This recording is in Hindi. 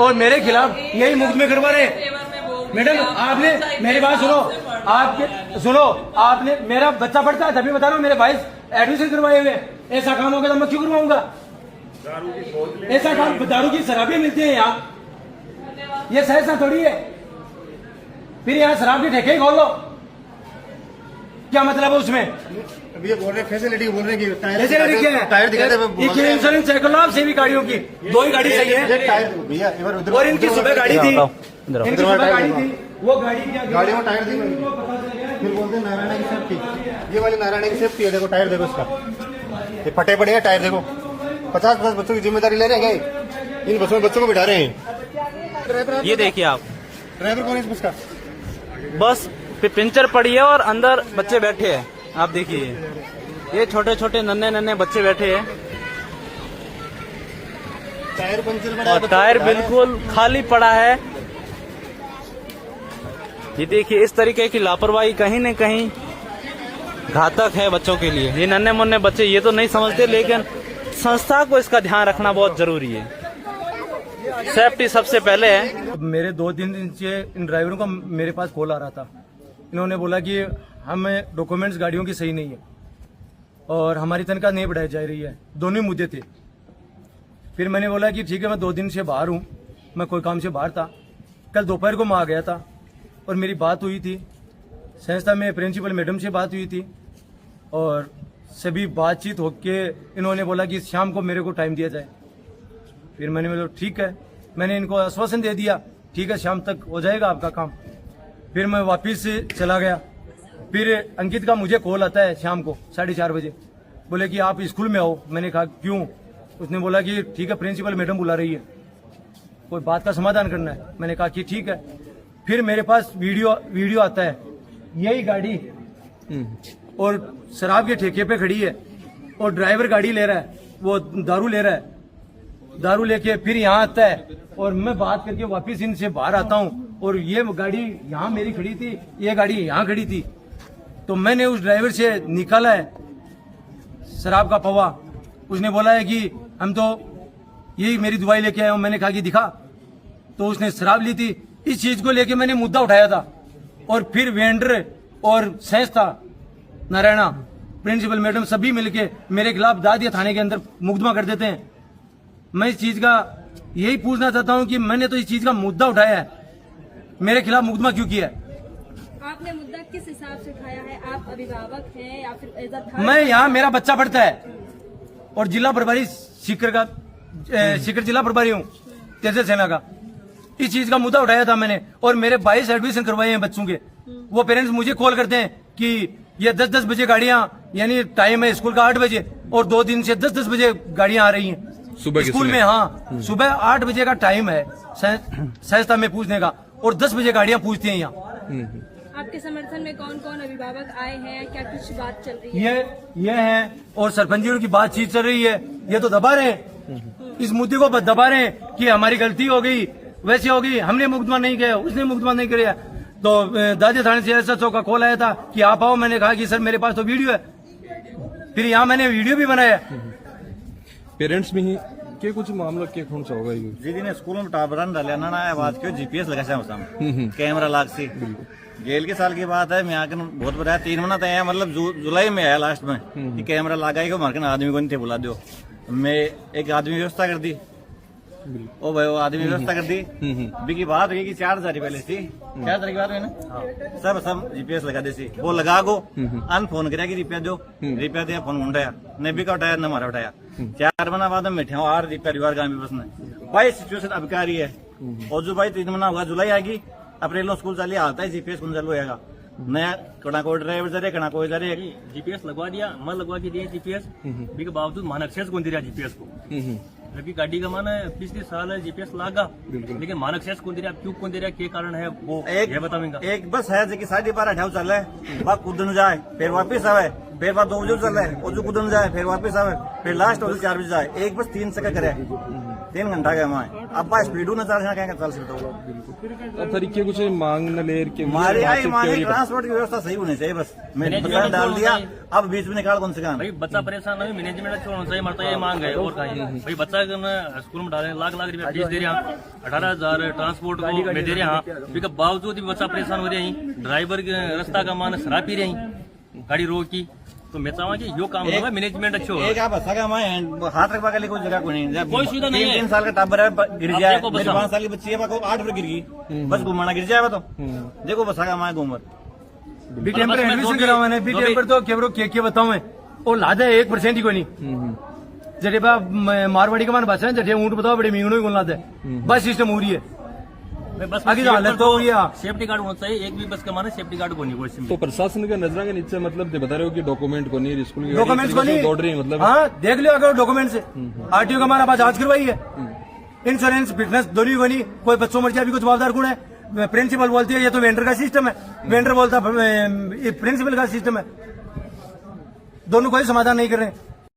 और मेरे खिलाफ यही मुकदमे करवा रहे हैं। मैडम आपने मेरी बात सुनो, आपने मेरा बच्चा पढ़ता है तभी बता रहा हूँ, मेरे भाई एडमिशन करवाए हुए। ऐसा काम होगा तो मैं क्यों करवाऊंगा? ऐसा काम, दारू की शराबें मिलती है यहाँ, ये सही सा थोड़ी है। फिर यहाँ शराब के ठेके ही खोल लो, क्या मतलब है उसमें? ये बोल रहे फैसिलिटी बोल रहे हैं कि फैसिलिटी क्या है? टायर दिखाते हैं, इंश्योरेंस चेक कर लो आप सभी गाड़ियों की, 2 ही गाड़ी सही है भैया। और इनकी सुबह गाड़ी थी, इनकी सुबह गाड़ी थी, वो गाड़ी गाड़ियों में टायर दी, फिर बोलते हैं नारायण की सेफ्टी, ये वाली नारायण की सेफ्टी है। देखो टायर देखो इसका, ये फटे पड़े हैं टायर देखो। 50 बच्चों की जिम्मेदारी ले रहे हैं क्या? इन बसों में बच्चों को बिठा रहे हैं। ये देखिए आप, ड्राइवर कौन है इस बस का? बस पंचर पड़ी है और अंदर बच्चे बैठे हैं। आप देखिए, ये छोटे छोटे नन्हे बच्चे बैठे हैं टायर पंचर पड़ा है, और टायर बिल्कुल खाली पड़ा है। ये देखिए, इस तरीके की लापरवाही कहीं न कहीं घातक है बच्चों के लिए। ये नन्हे मुन्ने बच्चे ये तो नहीं समझते, लेकिन संस्था को इसका ध्यान रखना बहुत जरूरी है। सेफ्टी सबसे पहले है। मेरे 2-3 दिन से इन ड्राइवरों का मेरे पास कॉल आ रहा था। इन्होंने बोला कि हमें डॉक्यूमेंट्स गाड़ियों की सही नहीं है और हमारी तनख्वाह नहीं बढ़ाई जा रही है। दोनों ही मुद्दे थे। फिर मैंने बोला कि ठीक है, मैं 2 दिन से बाहर हूँ, मैं कोई काम से बाहर था। कल दोपहर को मैं आ गया था और मेरी बात हुई थी संस्था में, प्रिंसिपल मैडम से बात हुई थी और सभी बातचीत होके इन्होंने बोला कि शाम को मेरे को टाइम दिया जाए। फिर मैंने बोला ठीक है, मैंने इनको आश्वासन दे दिया, ठीक है शाम तक हो जाएगा आपका काम। फिर मैं वापस चला गया। फिर अंकित का मुझे कॉल आता है शाम को 4:30 बजे, बोले कि आप स्कूल में आओ। मैंने कहा क्यों? उसने बोला कि ठीक है प्रिंसिपल मैडम बुला रही है, कोई बात का समाधान करना है। मैंने कहा कि ठीक है। फिर मेरे पास वीडियो आता है, यही गाड़ी और शराब के ठेके पे खड़ी है और ड्राइवर गाड़ी ले रहा है, वो दारू ले रहा है। दारू लेके फिर यहाँ आता है और मैं बात करके वापस इनसे बाहर आता हूँ और ये गाड़ी यहाँ मेरी खड़ी थी, ये गाड़ी यहाँ खड़ी थी। तो मैंने उस ड्राइवर से निकाला है शराब का पवा। उसने बोला है कि हम तो यही मेरी दवाई लेके आया हूँ। मैंने कहा कि दिखा, तो उसने शराब ली थी। इस चीज को लेके मैंने मुद्दा उठाया था और फिर वेंडर और संस्था नारायणा प्रिंसिपल मैडम सभी मिलके मेरे खिलाफ दादिया थाने के अंदर मुकदमा कर देते हैं। मैं इस चीज का यही पूछना चाहता हूं कि मैंने तो इस चीज का मुद्दा उठाया है, मेरे खिलाफ मुकदमा क्यों किया है? आपने मुद्दा किस हिसाब से उठाया है? आप अभिभावक हैं या फिर एज अ मैं यहाँ, मेरा बच्चा पढ़ता है और जिला प्रभारी सीकर जिला प्रभारी हूँ तेजस सेना का। इस चीज का मुद्दा उठाया था मैंने और मेरे 22 एडमिशन करवाए हैं बच्चों के। वो पेरेंट्स मुझे कॉल करते हैं कि ये 10-10 बजे गाड़ियां, यानी टाइम है स्कूल का 8 बजे और 2 दिन से 10-10 बजे गाड़ियां आ रही हैं सुबह स्कूल में। हाँ, सुबह 8 बजे का टाइम है संस्था में पूछने का और 10 बजे गाड़ियां पूछती हैं यहाँ। आपके समर्थन में कौन कौन अभिभावक आए हैं? क्या कुछ बात चल रही है? ये है और सरपंचियों की बातचीत चल रही है। ये तो दबा रहे हैं, इस मुद्दे को दबा रहे हैं कि हमारी गलती हो गई, वैसे हो गई, हमने मुकदमा नहीं किया, उसने मुकदमा नहीं किया। तो दादिया थाने से SHO का कॉल आया था कि आप आओ। मैंने कहा कि सर मेरे पास तो वीडियो है। फिर यहाँ मैंने वीडियो भी बनाया। पेरेंट्स में ही के कुछ मामला के कौन सा होगा? जी ने स्कूल में टाबरन डालना ना आवाज क्यों GPS लगा कैमरा लाग सी गेल के साल की बात है। मैं आकर बहुत बताया 3 महीना तय है, मतलब जुलाई में आया लास्ट में कि कैमरा लगा ही को मार्केट आदमी को नहीं थे बुला दो। मैं एक आदमी व्यवस्था कर दी, ओ भाई वो आदमी व्यवस्था कर दी। अभी की बात हुई कि 4 तारीख पहले थी, 4 तारीख की बात हुई ना, सब GPS लगा दे सी। वो लगा गो अन फोन कराया कि रुपया दो, रुपया दिया, फोन उठाया, न भी का उठाया न हमारा उठाया। 4 महीना बाद में बैठे हो और परिवार का बस में भाई सिचुएशन अबकारी है। और जो भाई 3 महीना हुआ, जुलाई आएगी, अप्रैल स्कूल चालू आता है, GPS कौन चालू होगा? नया कड़ा कोई ड्राइवर जा रहे, कड़ा कोई जा रहे। GPS लगवा दिया, मैं लगवा के दिया GPS, भी के बावजूद मानक शेष कौन दे रहा GPS को? जबकि गाड़ी का माना है पिछले साल है GPS लगा, लेकिन मानक शेष कौन दे रहा, क्यों कौन दे रहा, क्या कारण है वो ये बताऊंगा। एक बस है जो 12:30 ढाव चल रहा है, बात कूदन जाए फिर वापिस आवे, फिर बात 2 बजे चल रहा है, और कूदन जाए फिर वापिस आवे, फिर लास्ट 4 बजे जाए। एक बस 3 चक्कर करे, 3 घंटा का वहाँ अब स्पीड न चल क्या चल सकता तरीके कुछ मांग न ले के हमारे आई मांगे ट्रांसपोर्ट की व्यवस्था सही होनी चाहिए बस मैंने बता डाल दिया अब बीच में निकाल कौन से काम भाई बच्चा परेशान नहीं, मैनेजमेंट अच्छा होना चाहिए, मरता ये मांग है और कहीं भाई बच्चा को स्कूल में डाले लाख लाख रुपया फीस दे रहे हैं, 18,000 ट्रांसपोर्ट को मैं दे रहे हैं, उसके बावजूद भी बच्चा परेशान हो रहे हैं, ड्राइवर के रास्ता का मान शराब पी रहे हैं गाड़ी रोक की, तो मैं चाहूंगा कि यो काम होगा मैनेजमेंट अच्छा होगा। एक आप अच्छा का मैं हाथ रखवा के लिए कोई जगह कोई नहीं, कोई सुविधा नहीं है। 3 साल का टाबर है गिर जाए, देखो बस 5 साल की बच्ची है 8 रुपए गिर गई बस घुमाना गिर जाएगा तो देखो बस आगा मैं घूमर बी टेम्पर एडमिशन करा मैंने बी टेम्पर तो केवरो के बताऊं मैं वो लादा 1% ही कोई नहीं जरे बा मारवाड़ी का मान भाषा जरे ऊंट बताओ बड़े मींगणो ही कोन लादा बस सिस्टम हो रही है बस आगे तो हालत तो हुई है सेफ्टी गार्ड होना चाहिए, एक भी बस का माना सेफ्टी गार्ड को नहीं कोई तो प्रशासन के नजर के नीचे मतलब बता रहे हो कि डॉक्यूमेंट को नहीं स्कूल की डॉक्यूमेंट्स को नहीं दौड़ रही है मतलब हाँ देख लियो अगर डॉक्यूमेंट से आरटीओ का हमारा पास जांच करवाई है इंश्योरेंस फिटनेस दोनों ही बनी कोई बच्चों मर जाए अभी कुछ जवाबदार कौन है प्रिंसिपल बोलती है ये तो वेंडर का सिस्टम है वेंडर बोलता प्रिंसिपल का सिस्टम है दोनों कोई समाधान नहीं कर रहे हैं